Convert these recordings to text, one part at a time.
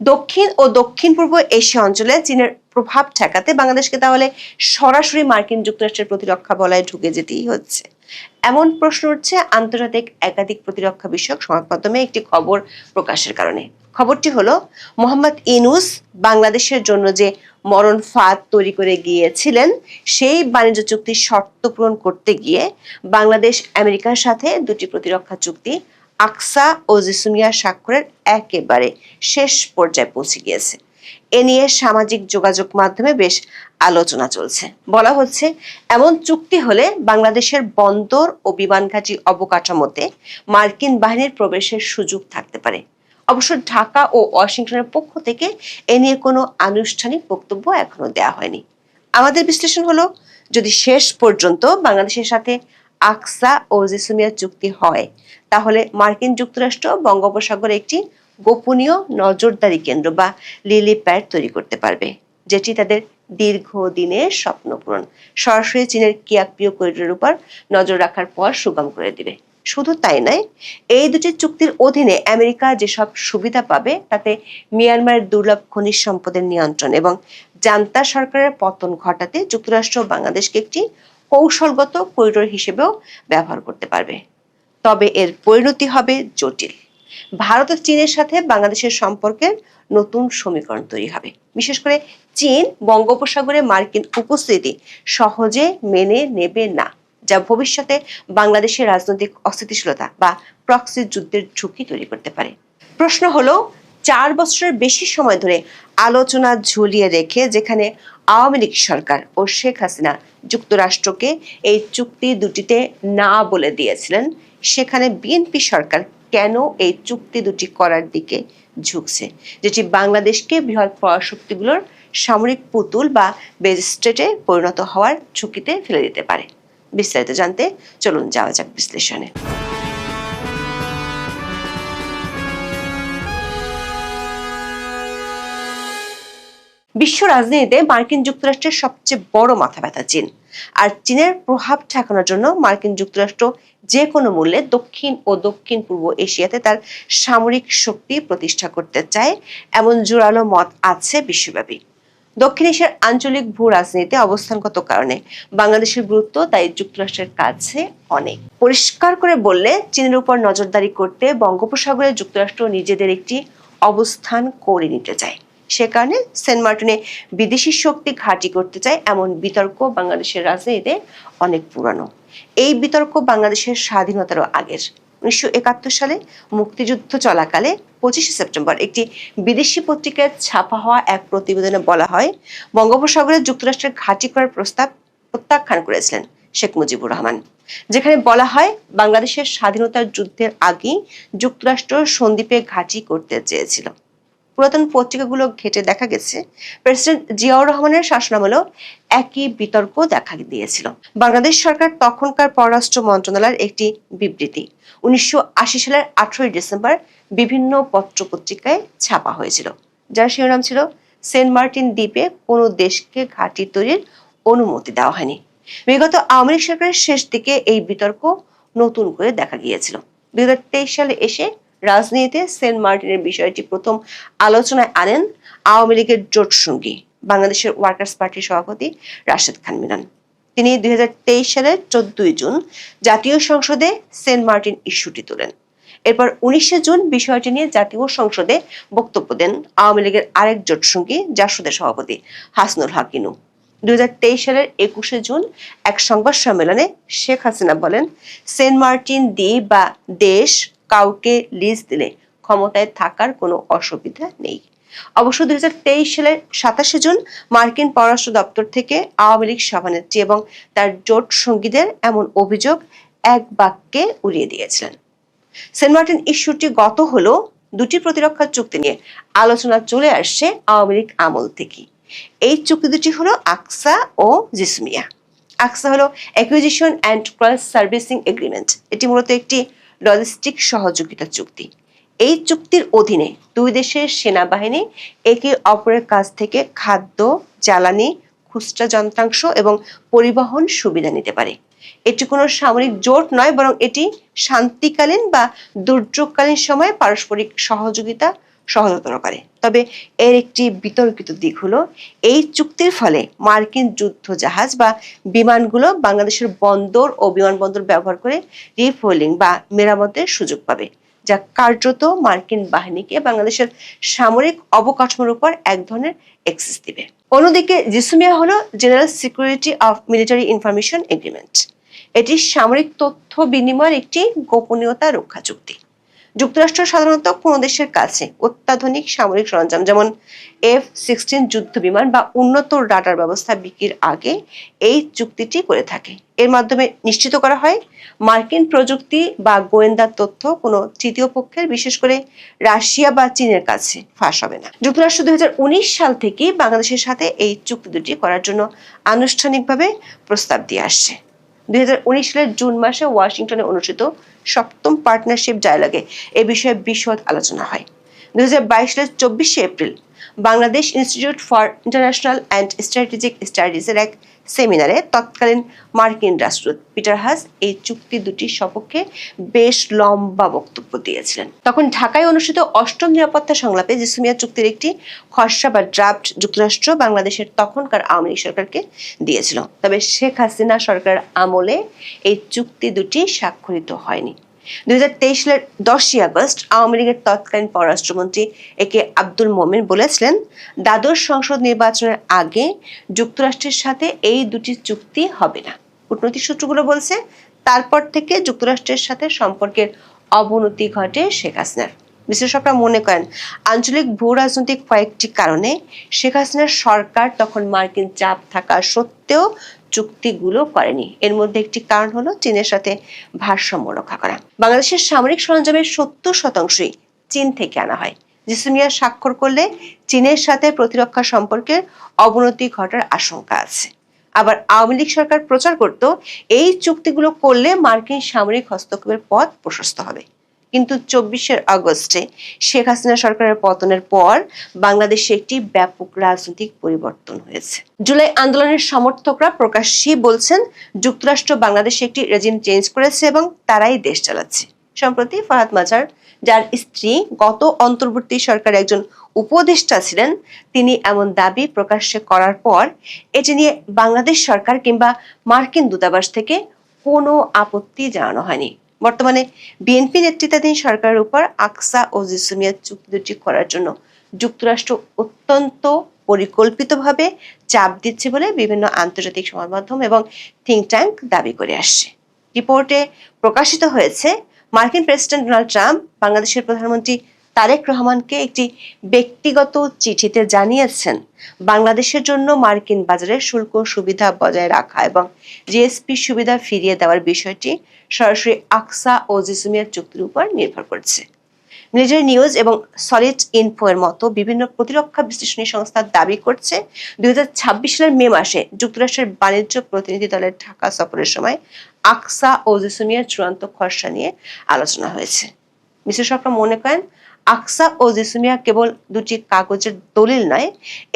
দক্ষিণ ও দক্ষিণ পূর্ব এশিয়া অঞ্চলে চীনের প্রভাব ঠেকাতে বাংলাদেশকে তাহলে সরাসরি মার্কিন যুক্তরাষ্ট্রের প্রতিরক্ষা বলয়ে ঢুকে যেতেই হচ্ছে। এমন প্রশ্ন উঠছে আন্তর্জাতিক একাধিক প্রতিরক্ষা বিষয়ক সংবাদ মাধ্যমে একটি খবর প্রকাশের কারণে। খবরটি হলো, মোহাম্মদ ইউনূস বাংলাদেশের জন্য যে মরণ ফাঁদ তৈরি করে গিয়েছিলেন, সেই বাণিজ্য চুক্তির শর্ত পূরণ করতে গিয়ে বাংলাদেশ আমেরিকার সাথে দুটি প্রতিরক্ষা চুক্তি আকসা ও জিসুমিয়া স্বাক্ষরের একেবারে শেষ পর্যায়ে পৌঁছে গিয়েছে। এ নিয়ে সামাজিক যোগাযোগ মাধ্যমে বেশ আলোচনা চলছে। বলা হচ্ছে, এমন চুক্তি হলে বাংলাদেশের বন্দর ও বিমানঘাঁটি অবকাঠামোতে মার্কিন বাহিনীর প্রবেশের সুযোগ থাকতে পারে। অবশ্য ঢাকা ও ওয়াশিংটনের পক্ষ থেকে এ নিয়ে কোনো আনুষ্ঠানিক বক্তব্য এখনো দেওয়া হয়নি। আমাদের বিশ্লেষণ হলো, যদি শেষ পর্যন্ত বাংলাদেশের সাথে আকসা ও জিসুমিয়া চুক্তি হয়, তাহলে মার্কিন যুক্তরাষ্ট্র বঙ্গোপসাগরে একটি গোপনীয় নজরদারি কেন্দ্র বা লিলি প্যাড তৈরি করতে পারবে, যেটি তাদের দীর্ঘদিনের স্বপ্ন পূরণ সরাসরি চীনের কিয়াকপিও করিডোরের উপর নজর রাখার পর সুগম করে দিবে। শুধু তাই নয়, এই দুটি চুক্তির অধীনে আমেরিকা যেসব সুবিধা পাবে তাতে মিয়ানমারের দুর্লভ খনিজ সম্পদের নিয়ন্ত্রণ এবং জান্তা সরকারের পতন ঘটাতে যুক্তরাষ্ট্র বাংলাদেশকে একটি কৌশলগত করিডোর হিসেবেও ব্যবহার করতে পারবে। তবে এর পরিণতি হবে জটিল। ভারত ও চীনের সাথে বাংলাদেশের সম্পর্কের নতুন সমীকরণ তৈরি হবে। বিশেষ করে চীন বঙ্গোপসাগরে মার্কিন উপস্থিতি সহজে মেনে নেবে না, যা ভবিষ্যতে বাংলাদেশের রাজনৈতিক অস্থিতিশীলতা বা প্রক্সি যুদ্ধের ঝুঁকি তৈরি করতে পারে। প্রশ্ন হলো, 4 বছরের বেশি সময় ধরে আলোচনা ঝুলিয়ে রেখে যেখানে আওয়ামী লীগ সরকার ও শেখ হাসিনা যুক্তরাষ্ট্রকে এই চুক্তি দুটিতে না বলে দিয়েছিলেন, সেখানে বিএনপি সরকার কেন এই চুক্তি দুটি করার দিকে ঝুঁকছে, যেটি বাংলাদেশকে বৃহৎ পরাশক্তিগুলোর সামরিক পুতুল বা বেজস্টেটে পরিণত হওয়ার ঝুঁকিতে ফেলে দিতে পারে? বিস্তারিত জানতে চলুন যাওয়া যাক বিশ্লেষণে। বিশ্ব রাজনীতিতে মার্কিন যুক্তরাষ্ট্রের সবচেয়ে বড় মাথা ব্যথা চীন। আর চীনের প্রভাব ঠেকানোর জন্য মার্কিন যুক্তরাষ্ট্র যে কোনো মূল্যে দক্ষিণ ও দক্ষিণ পূর্ব এশিয়াতে তার সামরিক শক্তি প্রতিষ্ঠা করতে চায়, এমন জোরালো মত আছে বিশ্বব্যাপী। দক্ষিণ এশিয়ার আঞ্চলিক ভূ রাজনীতিতে অবস্থানগত কারণে বাংলাদেশের গুরুত্ব তাই যুক্তরাষ্ট্রের কাছে অনেক। পরিষ্কার করে বললে, চীনের উপর নজরদারি করতে বঙ্গোপসাগরে যুক্তরাষ্ট্র নিজেদের একটি অবস্থান করে নিতে চায়। সে কারণে সেন্ট মার্টিনে বিদেশি শক্তি ঘাঁটি করতে চায়, এমন বিতর্ক বাংলাদেশের রাজনীতিতে অনেক পুরানো। এই বিতর্ক বাংলাদেশের স্বাধীনতারও আগের। 1971 সালে মুক্তিযুদ্ধ চলাকালে 25 সেপ্টেম্বর একটি বিদেশি পত্রিকায় ছাপা হওয়া এক প্রতিবেদনে বলা হয়, বঙ্গোপসাগরে যুক্তরাষ্ট্রের ঘাঁটি করার প্রস্তাব প্রত্যাখ্যান করেছিলেন শেখ মুজিবুর রহমান, যেখানে বলা হয় বাংলাদেশের স্বাধীনতার যুদ্ধের আগেই যুক্তরাষ্ট্র সন্দ্বীপে ঘাঁটি করতে চেয়েছিল। পুরাতন পত্রিকাগুলো ঘেটে দেখা গেছে, প্রেসিডেন্ট জিয়াউর রহমানের শাসনামলেও একই বিতর্ক দেখা দিয়েছিল। বাংলাদেশ সরকার তখনকার পররাষ্ট্র মন্ত্রণালয়ের একটি বিবৃতি 1980 সালের 18 ডিসেম্বর বিভিন্ন পত্রপত্রিকায় ছাপা হয়েছিল, যার শিরোনাম ছিল, সেন্ট মার্টিন দ্বীপে কোনো দেশকে ঘাঁটি তৈরির অনুমতি দেওয়া হয়নি। বিগত আওয়ামী লীগ সরকারের শেষ দিকে এই বিতর্ক নতুন করে দেখা গিয়েছিল। 2023 সালে এসে রাজনীতিতে সেন্ট মার্টিনের বিষয়টি প্রথম আলোচনায় আনেন আওয়ামী লীগের জোট সঙ্গী বাংলাদেশের ওয়ার্কার্স পার্টির সভাপতি রাশেদ খান মিলন। তিনি 2023 সালের 14 জুন জাতীয় সংসদে সেন্ট মার্টিন ইস্যুটি তোলেন। এরপর 19 জুন বিষয়টি নিয়ে জাতীয় সংসদে বক্তব্য দেন আওয়ামী লীগের আরেক জোট সঙ্গী জাসদের সভাপতি হাসনুল হক ইনু। 2023 সালের 21 জুন এক সংবাদ সম্মেলনে শেখ হাসিনা বলেন, সেন্ট মার্টিন দ্বীপ বা দেশ কাউকে লিজ দিলে ক্ষমতায় থাকার কোনো অসুবিধা নেই। অবশ্য 2023 সালের 27 জুন মার্কিন পররাষ্ট্র দপ্তর থেকে আওয়ামী লীগ সভানেত্রী এবং তার জোট সঙ্গীদের এমন অভিযোগ এক বাক্যে উড়িয়ে দিয়েছিলেন। সেন্ট মার্টিন ইস্যুটি গত হলো দুটি প্রতিরক্ষা চুক্তি নিয়ে আলোচনা চলে আসছে আওয়ামী লীগ আমল থেকে। এই চুক্তি দুটি হলো আকসা ও জিসমিয়া। আকসা হলো acquisition and cross servicing agreement. এটি মূলত একটি লজিস্টিক সহযোগিতা চুক্তি। এই চুক্তির অধীনে দুই দেশের সেনাবাহিনী একে অপরের কাছ থেকে খাদ্য, জ্বালানি, খুচরা যন্ত্রাংশ এবং পরিবহন সুবিধা নিতে পারে। এটি কোনো সামরিক জোট নয়, বরং এটি শান্তিকালীন বা দুর্যোগকালীন সময়ে পারস্পরিক সহযোগিতা সহজতর করে। তবে এর একটি বিতর্কিত দিক হলো এই চুক্তির ফলে মার্কিন যুদ্ধ জাহাজ বা বিমানগুলো বাংলাদেশের বন্দর ও বিমানবন্দর ব্যবহার করে রিফুয়েলিং বা মেরামতের সুযোগ পাবে, যা কার্যত মার্কিন বাহিনীকে বাংলাদেশের সামরিক অবকাঠামোর উপর এক ধরনের অ্যাক্সেস দিবে। অন্যদিকে জিসুমিয়া হলো general security of military information agreement. এটি সামরিক তথ্য বিনিময়ের একটি গোপনীয়তা রক্ষা চুক্তি। যুক্তরাষ্ট্র সাধারণত কোনো দেশের কাছে অত্যাধুনিক সামরিক সরঞ্জাম যেমন F-16 যুদ্ধ বিমান বা উন্নত রাডার ব্যবস্থা বিক্রির আগে এই চুক্তিটি করে থাকে। এর মাধ্যমে নিশ্চিত করা হয় মার্কিন প্রযুক্তি বা গোয়েন্দা তথ্য কোনো তৃতীয় পক্ষের, বিশেষ করে রাশিয়া বা চীনের কাছে ফাঁস হবে না। যুক্তরাষ্ট্র 2019 সাল থেকে বাংলাদেশের সাথে এই চুক্তি দুটি করার জন্য আনুষ্ঠানিকভাবে প্রস্তাব দিয়ে আসছে। 2019 সালের জুন মাসে ওয়াশিংটনে অনুষ্ঠিত 7ম পার্টনারশিপ ডায়ালগে এ বিষয়ে বিশদ আলোচনা হয়। 2022 সালের 24শে April Bangladesh Institute for International and Strategic স্টাডিজের এক সেমিনারে তৎকালীন মার্কিন রাষ্ট্রদূত পিটার হাস এই চুক্তি দুটির সপক্ষে বেশ লম্বা বক্তব্য দিয়েছিলেন। তখন ঢাকায় অনুষ্ঠিত 8ম নিরাপত্তা সংলাপে জিসুমিয়া চুক্তির একটি খসড়া বা ড্রাফট যুক্তরাষ্ট্র বাংলাদেশের তখনকার আওয়ামী লীগ সরকারকে দিয়েছিল। তবে শেখ হাসিনা সরকারের আমলে এই চুক্তি দুটি স্বাক্ষরিত হয়নি। 2023 সালের 10ই আগস্ট আওয়ামী লীগের তৎকালীন পররাষ্ট্রমন্ত্রী একে আব্দুল মোমেন বলেছিলেন, দ্বাদশ সংসদ নির্বাচনের আগে যুক্তরাষ্ট্রের সাথে এই দুটি চুক্তি হবে না। কূটনৈতিক সূত্রগুলো বলছে, তারপর থেকে যুক্তরাষ্ট্রের সাথে সম্পর্কের অবনতি ঘটে শেখ হাসিনার। বিশ্লেষকরা মনে করেন, আঞ্চলিক ভূ রাজনৈতিক কয়েকটি কারণে শেখ হাসিনার সরকার তখন মার্কিন চাপ থাকা সত্ত্বেও চুক্তিগুলো করেনি। এর মধ্যে একটি কারণ হলো চীনের সাথে ভারসাম্য রক্ষা করা। বাংলাদেশের সামরিক সরঞ্জামের 70% চীন থেকে আনা হয়। জিসুমিয়া স্বাক্ষর করলে চীনের সাথে প্রতিরক্ষা সম্পর্কের অবনতি ঘটার আশঙ্কা আছে। আবার আওয়ামী লীগ সরকার প্রচার করত, এই চুক্তিগুলো করলে মার্কিন সামরিক হস্তক্ষেপের পথ প্রশস্ত হবে। কিন্তু 24শে আগস্টে শেখ হাসিনা সরকারের পতনের পর বাংলাদেশে একটি ব্যাপক রাজনৈতিক পরিবর্তন হয়েছে। জুলাই আন্দোলনের সমর্থকরা প্রকাশ্যেই বলছেন, যুক্তরাষ্ট্র বাংলাদেশে একটি রেজিম চেঞ্জ করেছে এবং তারাই দেশ চালাচ্ছে। সম্প্রতি ফাহাদ মাজার, যার স্ত্রী গত অন্তর্বর্তী সরকারের একজন উপদেষ্টা ছিলেন, তিনি এমন দাবি প্রকাশ্যে করার পর এটি নিয়ে বাংলাদেশ সরকার কিংবা মার্কিন দূতাবাস থেকে কোনো আপত্তি জানানো হয়নি। বর্তমানে বিএনপি নেতৃত্বাধীন সরকারের উপর আকসা ও জিসুমিয়া চুক্তি দুটি করার জন্য যুক্তরাষ্ট্র অত্যন্ত পরিকল্পিতভাবে চাপ দিচ্ছে বলে বিভিন্ন আন্তর্জাতিক সংবাদ মাধ্যম এবং থিঙ্ক ট্যাঙ্ক দাবি করে আসছে। রিপোর্টে প্রকাশিত হয়েছে, মার্কিন প্রেসিডেন্ট ডোনাল্ড ট্রাম্প বাংলাদেশের প্রধানমন্ত্রী তারেক রহমানকে একটি ব্যক্তিগত চিঠিতে জানিয়েছেন, বাংলাদেশের জন্য মার্কিন বাজারে শুল্ক সুবিধা বজায় রাখা এবং জিএসপি সুবিধা ফিরিয়ে দেওয়ার বিষয়টি সরাসরি আকসা ও জিসুমিয়া চুক্তির উপর নির্ভর করছে। মিলিটারি নিউজ এবং সলিড ইনফো এর মতো বিভিন্ন প্রতিরক্ষা বিশ্লেষণী সংস্থা দাবি করছে, 2026 সালের মে মাসে যুক্তরাষ্ট্রের বাণিজ্য প্রতিনিধি দলের ঢাকা সফরের সময় আকসা ও জিসুমিয়ার চূড়ান্ত খসড়া নিয়ে আলোচনা হয়েছে। বিশ্লেষকরা মনে করেন, আকসা ও জিসুমিয়া কেবল দুটি কাগজের দলিল নয়,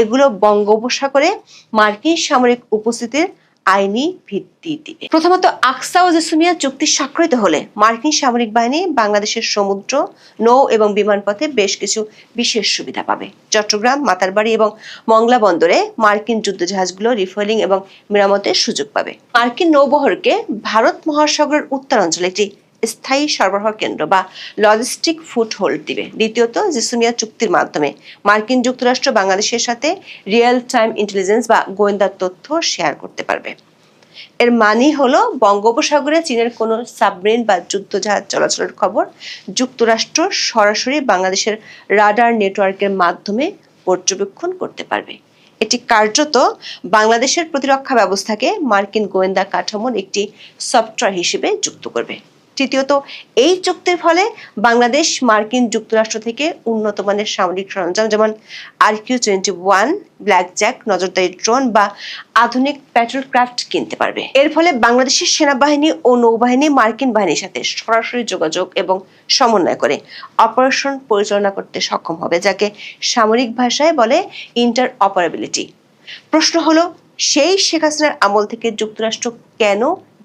এগুলো বঙ্গোপসাগরে মার্কিন সামরিক উপস্থিতির আইনি ভিত্তি দিবে। প্রথমত, আকসা ও জিসুমিয়া চুক্তি স্বাক্ষরিত হলে মার্কিন সামরিক বাহিনী বাংলাদেশের সমুদ্র, নৌ এবং বিমান পথে বেশ কিছু বিশেষ সুবিধা পাবে। চট্টগ্রাম, মাতারবাড়ি এবং মংলা বন্দরে মার্কিন যুদ্ধজাহাজগুলো রিফুয়েলিং এবং মেরামতের সুযোগ পাবে। মার্কিন নৌবহরকে ভারত মহাসাগরের উত্তরাঞ্চলে একটি স্থায়ী সরবরাহ কেন্দ্র বা লজিস্টিক ফুটহোল্ড দিবে। দ্বিতীয়ত, জিসুমিয়া চুক্তির মাধ্যমে মার্কিন যুক্তরাষ্ট্র বাংলাদেশের সাথে রিয়েল টাইম ইন্টেলিজেন্স বা গোয়েন্দা তথ্য শেয়ার করতে পারবে। এর মানে হলো, বঙ্গোপসাগরে চীনের কোনো সাবমেরিন বা যুদ্ধজাহাজ চলাচলের খবর যুক্তরাষ্ট্র সরাসরি বাংলাদেশের রাডার নেটওয়ার্কের মাধ্যমে পর্যবেক্ষণ করতে পারবে। এটি কার্যত বাংলাদেশের প্রতিরক্ষা ব্যবস্থাকে মার্কিন গোয়েন্দা কাঠামোর একটি সফটওয়্যার হিসেবে যুক্ত করবে। তৃতীয়ত, এই চুক্তির ফলে বাংলাদেশ মার্কিন যুক্তরাষ্ট্র থেকে উন্নত মানের সামরিক সরঞ্জাম যেমন RQ-21, ব্ল্যাকজ্যাক নজরদারি ড্রোন বা আধুনিক প্যাট্রোলক্রাফট কিনতে পারবে। এর ফলে বাংলাদেশের সেনাবাহিনী ও নৌবাহিনী মার্কিন বাহিনীর সাথে সরাসরি যোগাযোগ এবং সমন্বয় করে অপারেশন পরিচালনা করতে সক্ষম হবে, যাকে সামরিক ভাষায় বলে ইন্টার অপারেবিলিটি। প্রশ্ন হলো, সেই শেখ হাসিনার আমল থেকে যুক্তরাষ্ট্র কেন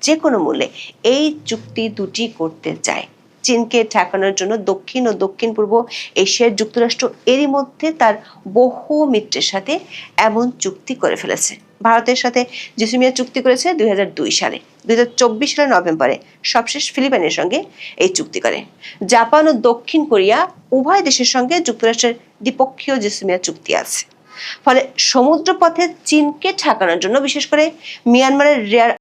যে কোনো মূল্যে এই চুক্তি দুটি করতে চায়? চীনকে ঠেকানোর জন্য দক্ষিণ ও দক্ষিণ পূর্ব এশিয়ার যুক্তরাষ্ট্র এরই মধ্যে তার বহু মিত্রের সাথে এমন চুক্তি করে ফেলেছে। ভারতের সাথে জিসিমিয়া চুক্তি করেছে 2002 সালে। 2024 সালের নভেম্বরে সবশেষ ফিলিপাইনের সঙ্গে এই চুক্তি করে। জাপান ও দক্ষিণ কোরিয়া উভয় দেশের সঙ্গে যুক্তরাষ্ট্রের দ্বিপক্ষীয় জিসিমিয়া চুক্তি আছে। ফলে সমুদ্রপথে চীনকে ঠেকানোর জন্য বিশেষ করে মিয়ানমারের রেয়ার